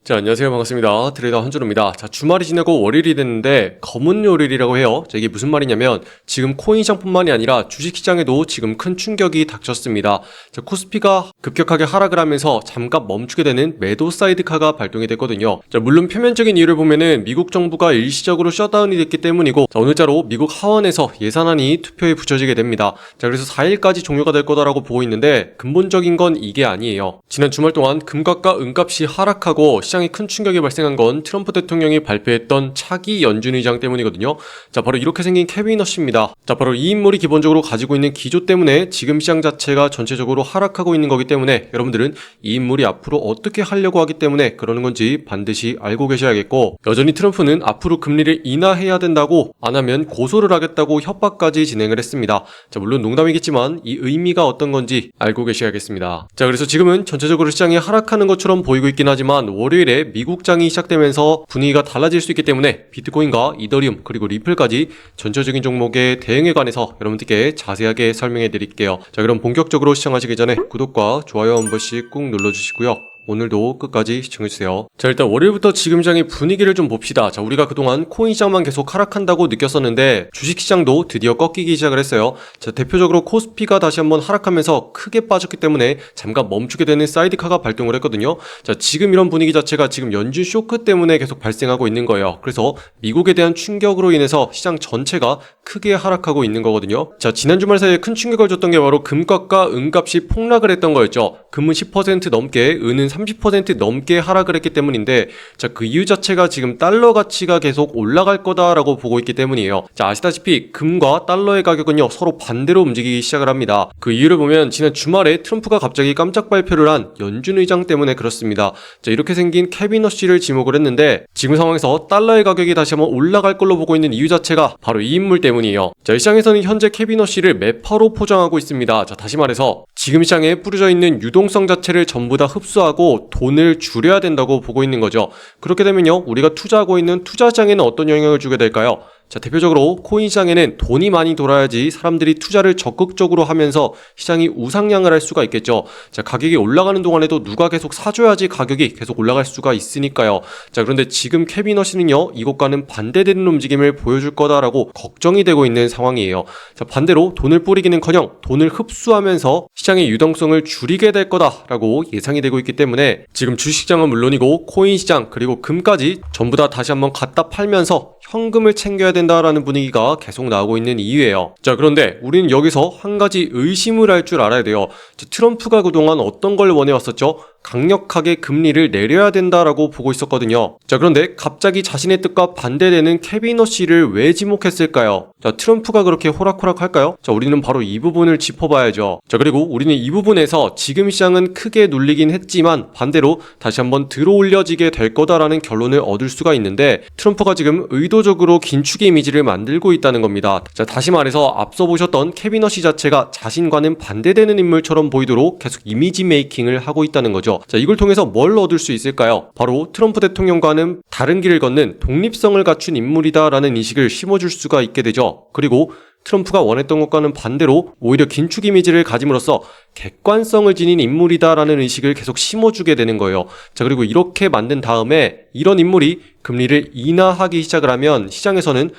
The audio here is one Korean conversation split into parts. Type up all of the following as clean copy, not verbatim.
자, 안녕하세요. 반갑습니다. 트레이더 한준호입니다. 자, 주말이 지나고 월요일이 됐는데 검은 요일이라고 해요. 자, 이게 무슨 말이냐면 지금 코인 시장뿐만이 아니라 주식시장에도 지금 큰 충격이 닥쳤습니다. 자, 코스피가 급격하게 하락을 하면서 잠깐 멈추게 되는 매도 사이드카가 발동이 됐거든요. 자, 물론 표면적인 이유를 보면은 미국 정부가 일시적으로 셧다운이 됐기 때문이고, 자, 오늘자로 미국 하원에서 예산안이 투표에 붙여지게 됩니다. 자, 그래서 4일까지 종료가 될 거다라고 보고 있는데 근본적인 건 이게 아니에요. 지난 주말 동안 금값과 은값이 하락하고 시장이 큰 충격이 발생한 건 트럼프 대통령이 발표했던 차기 연준 의장 때문이거든요. 자, 바로 이렇게 생긴 케빈 러시입니다. 자, 바로 이 인물이 기본적으로 가지고 있는 기조 때문에 지금 시장 자체가 전체적으로 하락하고 있는 거기 때문에 여러분들은 이 인물이 앞으로 어떻게 하려고 하기 때문에 그러는 건지 반드시 알고 계셔야겠고, 여전히 트럼프는 앞으로 금리를 인하해야 된다고, 안 하면 고소를 하겠다고 협박까지 진행을 했습니다. 자, 물론 농담이겠지만 이 의미가 어떤 건지 알고 계셔야겠습니다. 자, 그래서 지금은 전체적으로 시장이 하락하는 것처럼 보이고 있긴 하지만 월요일에 미국장이 시작되면서 분위기가 달라질 수 있기 때문에 비트코인과 이더리움 그리고 리플까지 전체적인 종목의 대응에 관해서 여러분들께 자세하게 설명해 드릴게요. 자, 그럼 본격적으로 시청하시기 전에 구독과 좋아요 한 번씩 꾹 눌러주시고요. 오늘도 끝까지 시청해주세요. 자, 일단 월요일부터 지금 시장의 분위기를 좀 봅시다. 자, 우리가 그동안 코인 시장만 계속 하락한다고 느꼈었는데 주식시장도 드디어 꺾이기 시작을 했어요. 자, 대표적으로 코스피가 다시 한번 하락하면서 크게 빠졌기 때문에 잠깐 멈추게 되는 사이드카가 발동을 했거든요. 자, 지금 이런 분위기 자체가 지금 연준 쇼크 때문에 계속 발생하고 있는 거예요. 그래서 미국에 대한 충격으로 인해서 시장 전체가 크게 하락하고 있는 거거든요. 자, 지난 주말 사이에 큰 충격을 줬던 게 바로 금값과 은값이 폭락을 했던 거였죠. 금은 10% 넘게, 은은 30% 넘게 하락을 했기 때문인데, 자, 그 이유 자체가 지금 달러 가치가 계속 올라갈 거다라고 보고 있기 때문이에요. 자, 아시다시피 금과 달러의 가격은요 서로 반대로 움직이기 시작을 합니다. 그 이유를 보면 지난 주말에 트럼프가 갑자기 깜짝 발표를 한 연준 의장 때문에 그렇습니다. 자, 이렇게 생긴 케빈 러시를 지목을 했는데 지금 상황에서 달러의 가격이 다시 한번 올라갈 걸로 보고 있는 이유 자체가 바로 이 인물 때문이에요. 자, 이 시장에서는 현재 케빈 러시를 매파로 포장하고 있습니다. 자, 다시 말해서 지금 시장에 뿌려져 있는 유동성 자체를 전부 다 흡수하고 돈을 줄여야 된다고 보고 있는 거죠. 그렇게 되면요, 우리가 투자하고 있는 투자시장에는 어떤 영향을 주게 될까요? 자, 대표적으로 코인 시장에는 돈이 많이 돌아야지 사람들이 투자를 적극적으로 하면서 시장이 우상향을 할 수가 있겠죠. 자, 가격이 올라가는 동안에도 누가 계속 사줘야지 가격이 계속 올라갈 수가 있으니까요. 자, 그런데 지금 케빈 러시는요, 이것과는 반대되는 움직임을 보여줄 거다라고 걱정이 되고 있는 상황이에요. 자, 반대로 돈을 뿌리기는커녕 돈을 흡수하면서 시장의 유동성을 줄이게 될 거다라고 예상이 되고 있기 때문에 지금 주식시장은 물론이고 코인 시장 그리고 금까지 전부 다 다시 한번 갖다 팔면서 현금을 챙겨야 된다라는 분위기가 계속 나오고 있는 이유예요. 자, 그런데 우리는 여기서 한 가지 의심을 할 줄 알아야 돼요. 자, 트럼프가 그동안 어떤 걸 원해왔었죠? 강력하게 금리를 내려야 된다라고 보고 있었거든요. 자, 그런데 갑자기 자신의 뜻과 반대되는 케빈 러시를 왜 지목했을까요? 자, 트럼프가 그렇게 호락호락 할까요? 자, 우리는 바로 이 부분을 짚어봐야죠. 자, 그리고 우리는 이 부분에서 지금 시장은 크게 눌리긴 했지만 반대로 다시 한번 들어올려지게 될 거다라는 결론을 얻을 수가 있는데, 트럼프가 지금 의도적으로 긴축의 이미지를 만들고 있다는 겁니다. 자, 다시 말해서 앞서 보셨던 케빈 러시 자체가 자신과는 반대되는 인물처럼 보이도록 계속 이미지 메이킹을 하고 있다는 거죠. 자, 이걸 통해서 뭘 얻을 수 있을까요? 바로 트럼프 대통령과는 다른 길을 걷는 독립성을 갖춘 인물이다라는 인식을 심어줄 수가 있게 되죠. 그리고 트럼프가 원했던 것과는 반대로 오히려 긴축 이미지를 가짐으로써 객관성을 지닌 인물이다라는 의식을 계속 심어주게 되는 거예요. 자, 그리고 이렇게 만든 다음에 이런 인물이 금리를 인하하기 시작을 하면 시장에서는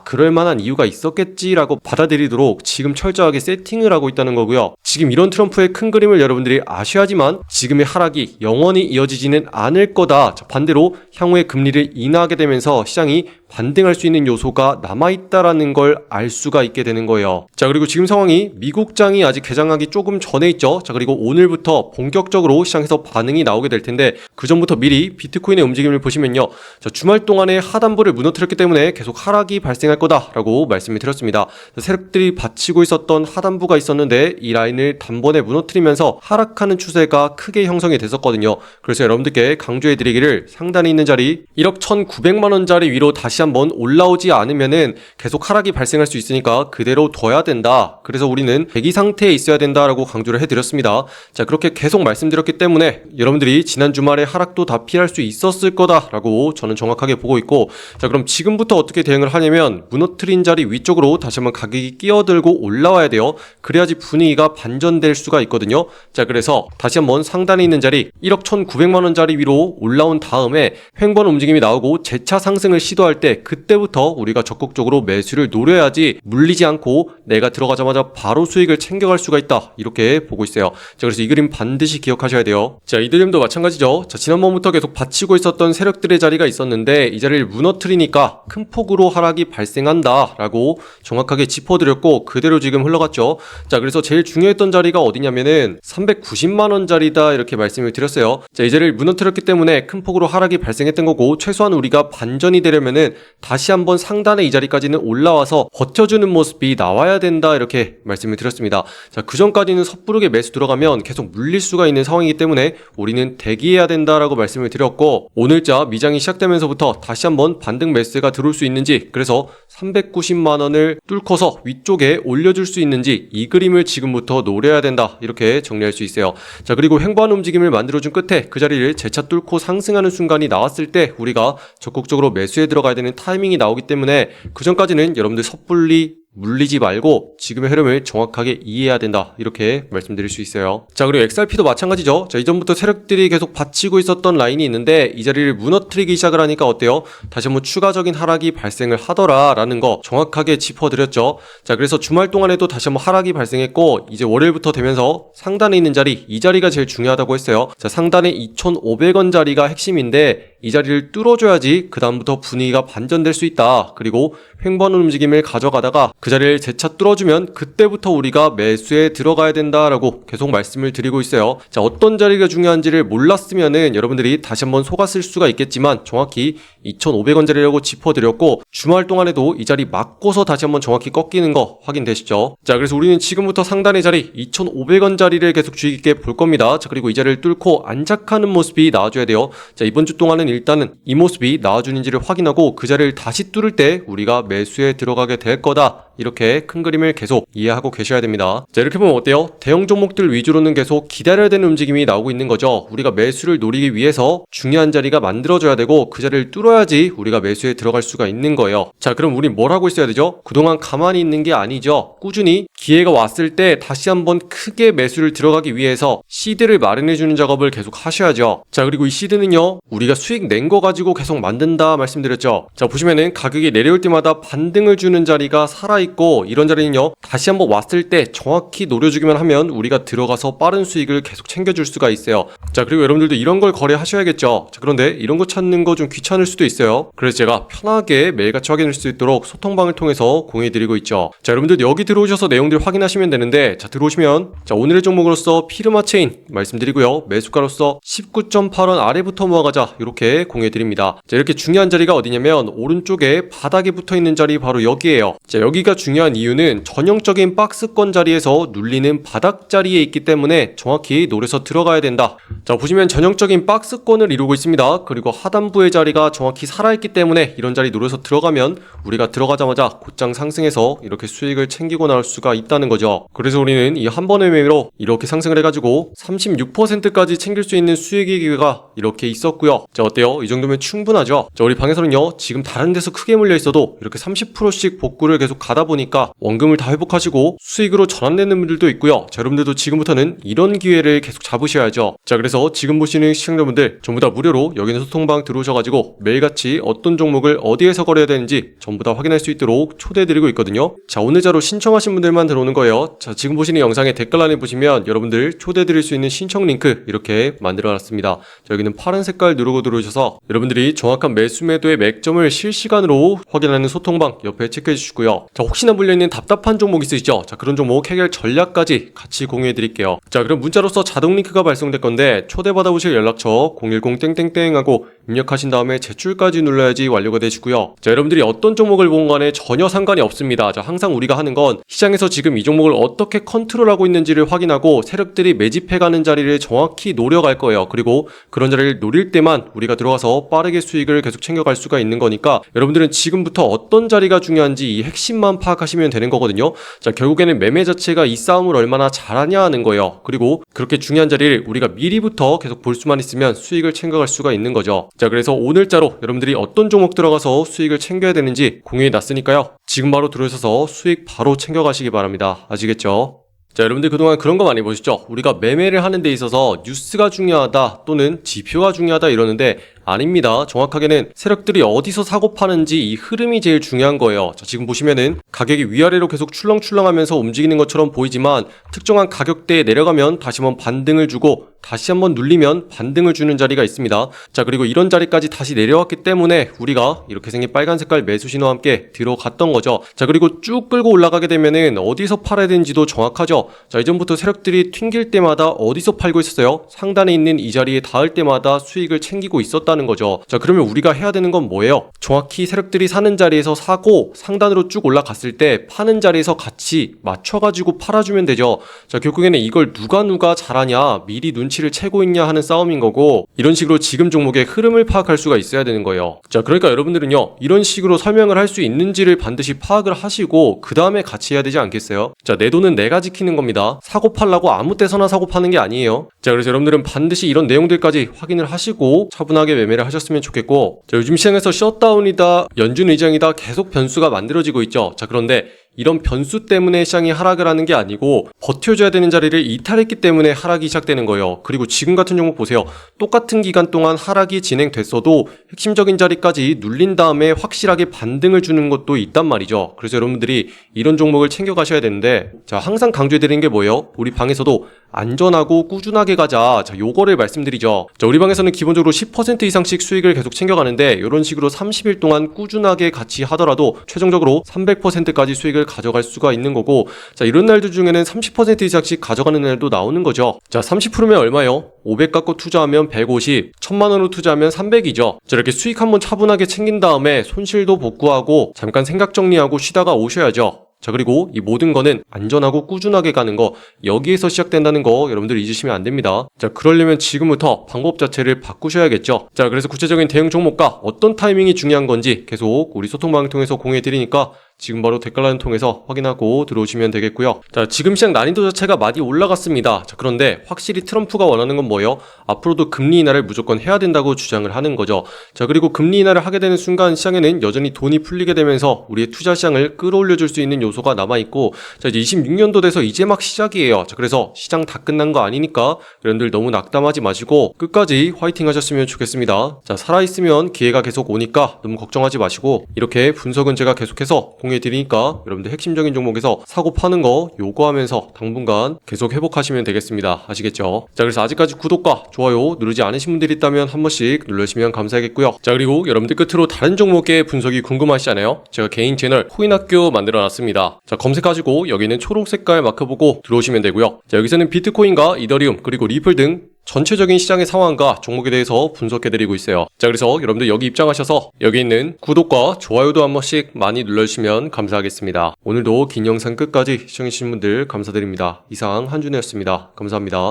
그럴 만한 이유가 있었겠지라고 받아들이도록 지금 철저하게 세팅을 하고 있다는 거고요. 지금 이런 트럼프의 큰 그림을 여러분들이 아셔야지만 지금의 하락이 영원히 이어지지는 않을 거다. 자, 반대로 향후에 금리를 인하하게 되면서 시장이 반등할 수 있는 요소가 남아있다라는 걸 알 수가 있게 되는 거예요. 자, 그리고 지금 상황이 미국장이 아직 개장하기 조금 전에 있죠. 자, 그리고 오늘부터 본격적으로 시장에서 반응이 나오게 될 텐데 그 전부터 미리 비트코인의 움직임을 보시면요, 자, 주말 동안에 하단부를 무너뜨렸기 때문에 계속 하락이 발생할 거다라고 말씀을 드렸습니다. 자, 세력들이 받치고 있었던 하단부가 있었는데 이 라인을 단번에 무너뜨리면서 하락하는 추세가 크게 형성이 됐었거든요. 그래서 여러분들께 강조해드리기를 상단에 있는 자리 1억 1,900만 원짜리 위로 다시 한번 올라오지 않으면은 계속 하락이 발생할 수 있으니까 그대로 둬야 된다. 그래서 우리는 대기 상태에 있어야 된다라고 강조를 해드렸습니다. 자, 그렇게 계속 말씀드렸기 때문에 여러분들이 지난 주말에 하락도 다 피할 수 있었을 거다라고 저는 정확히 정확하게 보고 있고, 자 그럼 지금부터 어떻게 대응을 하냐면 무너뜨린 자리 위쪽으로 다시 한번 가격이 끼어들고 올라와야 돼요. 그래야지 분위기가 반전될 수가 있거든요. 자 그래서 다시 한번 상단에 있는 자리 1억 1,900만원짜리 위로 올라온 다음에 횡보하는 움직임이 나오고 재차 상승을 시도할 때 그때부터 우리가 적극적으로 매수를 노려야지 물리지 않고 내가 들어가자마자 바로 수익을 챙겨갈 수가 있다, 이렇게 보고 있어요. 자 그래서 이 그림 반드시 기억하셔야 돼요. 자 이드림도 마찬가지죠. 자 지난번부터 계속 받치고 있었던 세력들의 자리가 있었는데 이 자리를 무너뜨리니까 큰 폭으로 하락이 발생한다 라고 정확하게 짚어드렸고 그대로 지금 흘러갔죠. 자 그래서 제일 중요했던 자리가 어디냐면은 390만원짜리다 이렇게 말씀을 드렸어요. 자 이 자리를 무너뜨렸기 때문에 큰 폭으로 하락이 발생했던 거고, 최소한 우리가 반전이 되려면은 다시 한번 상단에 이 자리까지는 올라와서 버텨주는 모습이 나와야 된다, 이렇게 말씀을 드렸습니다. 자 그 전까지는 섣부르게 매수 들어가면 계속 물릴 수가 있는 상황이기 때문에 우리는 대기해야 된다라고 말씀을 드렸고, 오늘자 미장이 시작되면서부터 다시 한번 반등 매수가 들어올 수 있는지, 그래서 390만원을 뚫고서 위쪽에 올려줄 수 있는지 이 그림을 지금부터 노려야 된다, 이렇게 정리할 수 있어요. 자 그리고 횡보하는 움직임을 만들어준 끝에 그 자리를 재차 뚫고 상승하는 순간이 나왔을 때 우리가 적극적으로 매수에 들어가야 되는 타이밍이 나오기 때문에 그 전까지는 여러분들 섣불리 물리지 말고 지금의 흐름을 정확하게 이해해야 된다, 이렇게 말씀드릴 수 있어요. 자 그리고 XRP도 마찬가지죠. 자 이전부터 세력들이 계속 받치고 있었던 라인이 있는데 이 자리를 무너뜨리기 시작을 하니까 어때요? 다시 한번 추가적인 하락이 발생을 하더라 라는 거 정확하게 짚어드렸죠. 자 그래서 주말 동안에도 다시 한번 하락이 발생했고, 이제 월요일부터 되면서 상단에 있는 자리, 이 자리가 제일 중요하다고 했어요. 자 상단에 2,500원 자리가 핵심인데 이 자리를 뚫어줘야지 그 다음부터 분위기가 반전될 수 있다. 그리고 횡보하는 움직임을 가져가다가 그 자리를 재차 뚫어주면 그때부터 우리가 매수에 들어가야 된다라고 계속 말씀을 드리고 있어요. 자 어떤 자리가 중요한지를 몰랐으면은 여러분들이 다시 한번 속았을 수가 있겠지만 정확히 2,500원 자리라고 짚어드렸고, 주말 동안에도 이 자리 맞고서 다시 한번 정확히 꺾이는 거 확인되시죠? 자 그래서 우리는 지금부터 상단의 자리 2,500원 자리를 계속 주의 깊게 볼 겁니다. 자 그리고 이 자리를 뚫고 안착하는 모습이 나와줘야 돼요. 자 이번 주 동안은 일단은 이 모습이 나와주는지를 확인하고 그 자리를 다시 뚫을 때 우리가 매수에 들어가게 될 거다, 이렇게 큰 그림을 계속 이해하고 계셔야 됩니다. 자 이렇게 보면 어때요? 대형 종목들 위주로는 계속 기다려야 되는 움직임이 나오고 있는 거죠. 우리가 매수를 노리기 위해서 중요한 자리가 만들어져야 되고 그 자리를 뚫어야지 우리가 매수에 들어갈 수가 있는 거예요. 자 그럼 우리 뭘 하고 있어야 되죠? 그동안 가만히 있는 게 아니죠. 꾸준히 기회가 왔을 때 다시 한번 크게 매수를 들어가기 위해서 시드를 마련해주는 작업을 계속 하셔야죠. 자 그리고 이 시드는요 우리가 수익 낸 거 가지고 계속 만든다 말씀드렸죠. 자 보시면은 가격이 내려올 때마다 반등을 주는 자리가 살아있고, 이런 자리는요 다시 한번 왔을 때 정확히 노려주기만 하면 우리가 들어가서 빠른 수익을 계속 챙겨줄 수가 있어요. 자 그리고 여러분들도 이런 걸 거래하셔야겠죠. 자 그런데 이런 거 찾는 거 좀 귀찮을 수도 있어요. 그래서 제가 편하게 매일같이 확인할 수 있도록 소통방을 통해서 공유해드리고 있죠. 자 여러분들 여기 들어오셔서 내용들 확인하시면 되는데, 자 들어오시면 자 오늘의 종목으로서 피르마 체인 말씀드리고요, 매수가로서 19.8원 아래부터 모아가자 이렇게 공유해드립니다. 자 이렇게 중요한 자리가 어디냐면 오른쪽에 바닥에 붙어있는 자리 바로 여기에요. 자 여기가 중요한 이유는 전형적인 박스권 자리에서 눌리는 바닥 자리에 있기 때문에 정확히 노려서 들어가야 된다. 자 보시면 전형적인 박스권을 이루고 있습니다. 그리고 하단부의 자리가 정확히 살아있기 때문에 이런 자리 노려서 들어가면 우리가 들어가자마자 곧장 상승해서 이렇게 수익을 챙기고 나올 수가 있다는 거죠. 그래서 우리는 이 한 번의 매매로 이렇게 상승을 해가지고 36%까지 챙길 수 있는 수익의 기회가 이렇게 있었고요. 자 어때요? 이 정도면 충분하죠? 자 우리 방에서는요 지금 다른 데서 크게 물려 있어도 이렇게 30%씩 복구를 계속 가다 보니까 원금을 다 회복하시고 수익으로 전환되는 분들도 있고요. 자 여러분들도 지금부터는 이런 기회를 계속 잡으셔야죠. 자 그래서 지금 보시는 시청자분들 전부 다 무료로 여기는 소통방 들어오셔가지고 매일같이 어떤 종목을 어디에서 거래해야 되는지 전부 다 확인할 수 있도록 초대해드리고 있거든요. 자 오늘자로 신청하신 분들만 들어오는 거예요. 자 지금 보시는 영상의 댓글란에 보시면 여러분들 초대해드릴 수 있는 신청 링크 이렇게 만들어놨습니다. 자 여기는 파란 색깔 누르고 들어오셔서 여러분들이 정확한 매수 매도의 맥점을 실시간으로 확인하는 소통방 옆에 체크해 주시고요. 자 혹시나 물려있는 답답한 종목 있으시죠? 자 그런 종목 해결 전략까지 같이 공유해 드릴게요. 자 그럼 문자로서 자동 링크가 발송될 건데 초대받아보실 연락처 010 하고 입력하신 다음에 제출까지 눌러야지 완료가 되시고요. 자 여러분들이 어떤 종목을 본 간에 전혀 상관이 없습니다. 자 항상 우리가 하는 건 시장에서 지금 이 종목을 어떻게 컨트롤하고 있는지를 확인하고 세력들이 매집해가는 자리를 정확히 노려갈 거예요. 그리고 그런 자리를 노릴 때만 우리가 들어가서 빠르게 수익을 계속 챙겨갈 수가 있는 거니까 여러분들은 지금부터 어떤 자리가 중요한지 이 핵심만 파악하시면 되는 거거든요. 자, 결국에는 매매 자체가 이 싸움을 얼마나 잘하냐 하는 거예요. 그리고 그렇게 중요한 자리를 우리가 미리부터 계속 볼 수만 있으면 수익을 챙겨갈 수가 있는 거죠. 자, 그래서 오늘자로 여러분들이 어떤 종목 들어가서 수익을 챙겨야 되는지 공유해 놨으니까요. 지금 바로 들어오셔서 수익 바로 챙겨가시기 바랍니다. 아시겠죠? 자, 여러분들 그동안 그런 거 많이 보셨죠? 우리가 매매를 하는 데 있어서 뉴스가 중요하다 또는 지표가 중요하다 이러는데 아닙니다. 정확하게는 세력들이 어디서 사고 파는지 이 흐름이 제일 중요한 거예요. 자, 지금 보시면은 가격이 위아래로 계속 출렁출렁하면서 움직이는 것처럼 보이지만 특정한 가격대에 내려가면 다시 한번 반등을 주고 다시 한번 눌리면 반등을 주는 자리가 있습니다. 자, 그리고 이런 자리까지 다시 내려왔기 때문에 우리가 이렇게 생긴 빨간 색깔 매수 신호와 함께 들어갔던 거죠. 자, 그리고 쭉 끌고 올라가게 되면은 어디서 팔아야 되는지도 정확하죠. 자, 이전부터 세력들이 튕길 때마다 어디서 팔고 있었어요? 상단에 있는 이 자리에 닿을 때마다 수익을 챙기고 있었다는 거죠. 자, 그러면 우리가 해야 되는 건 뭐예요? 정확히 세력들이 사는 자리에서 사고 상단으로 쭉 올라갔을 때 파는 자리에서 같이 맞춰가지고 팔아주면 되죠. 자, 결국에는 이걸 누가 잘하냐, 미리 눈치를 채고 있냐 하는 싸움인 거고, 이런 식으로 지금 종목의 흐름을 파악할 수가 있어야 되는 거예요. 자, 그러니까 여러분들은요, 이런 식으로 설명을 할 수 있는지를 반드시 파악을 하시고 그 다음에 같이 해야 되지 않겠어요? 자, 내 돈은 내가 지키는 겁니다. 사고 팔라고 아무 때서나 사고 파는 게 아니에요. 자, 그래서 여러분들은 반드시 이런 내용들까지 확인을 하시고 차분하게 매매를 하셨으면 좋겠고, 자, 요즘 시장에서 셧다운이다, 연준 의장이다 계속 변수가 만들어지고 있죠. 자, 그런데 이런 변수 때문에 시장이 하락을 하는 게 아니고 버텨줘야 되는 자리를 이탈했기 때문에 하락이 시작되는 거예요. 그리고 지금 같은 종목 보세요. 똑같은 기간 동안 하락이 진행됐어도 핵심적인 자리까지 눌린 다음에 확실하게 반등을 주는 것도 있단 말이죠. 그래서 여러분들이 이런 종목을 챙겨가셔야 되는데, 자, 항상 강조해드리는 게 뭐예요? 우리 방에서도 안전하고 꾸준하게 가자. 자, 요거를 말씀드리죠. 자, 우리 방에서는 기본적으로 10% 이상씩 수익을 계속 챙겨가는데 이런 식으로 30일 동안 꾸준하게 같이 하더라도 최종적으로 300%까지 수익을 가져갈 수가 있는 거고, 자, 이런 날들 중에는 30% 이상씩 가져가는 날도 나오는 거죠. 자, 30%면 얼마요? 500 갖고 투자하면 150, 1000만 원으로 투자하면 300이죠. 자, 이렇게 수익 한번 차분하게 챙긴 다음에 손실도 복구하고 잠깐 생각 정리하고 쉬다가 오셔야죠. 자, 그리고 이 모든 거는 안전하고 꾸준하게 가는 거, 여기에서 시작된다는 거 여러분들 잊으시면 안 됩니다. 자, 그러려면 지금부터 방법 자체를 바꾸셔야겠죠. 자, 그래서 구체적인 대응 종목과 어떤 타이밍이 중요한 건지 계속 우리 소통방을 통해서 공유해 드리니까 지금 바로 댓글란을 통해서 확인하고 들어오시면 되겠고요. 자, 지금 시장 난이도 자체가 많이 올라갔습니다. 자, 그런데 확실히 트럼프가 원하는 건 뭐예요? 앞으로도 금리 인하를 무조건 해야 된다고 주장을 하는 거죠. 자, 그리고 금리 인하를 하게 되는 순간 시장에는 여전히 돈이 풀리게 되면서 우리의 투자 시장을 끌어올려줄 수 있는 요소가 남아있고, 자, 이제 26년도 돼서 이제 막 시작이에요. 자, 그래서 시장 다 끝난 거 아니니까 여러분들 너무 낙담하지 마시고 끝까지 화이팅 하셨으면 좋겠습니다. 자, 살아있으면 기회가 계속 오니까 너무 걱정하지 마시고 이렇게 분석은 제가 계속해서 드리니까 여러분들 핵심적인 종목에서 사고 파는 거 요거 하면서 당분간 계속 회복하시면 되겠습니다. 아시겠죠? 자, 그래서 아직까지 구독과 좋아요 누르지 않으신 분들이 있다면 한 번씩 눌러주시면 감사하겠고요. 자, 그리고 여러분들 끝으로 다른 종목의 분석이 궁금하시잖아요. 제가 개인 채널 코인학교 만들어 놨습니다. 자, 검색하시고 여기는 초록 색깔 마크 보고 들어오시면 되고요. 자, 여기서는 비트코인과 이더리움 그리고 리플 등 전체적인 시장의 상황과 종목에 대해서 분석해드리고 있어요. 자, 그래서 여러분들 여기 입장하셔서 여기 있는 구독과 좋아요도 한 번씩 많이 눌러주시면 감사하겠습니다. 오늘도 긴 영상 끝까지 시청해주신 분들 감사드립니다. 이상 한준혜였습니다. 감사합니다.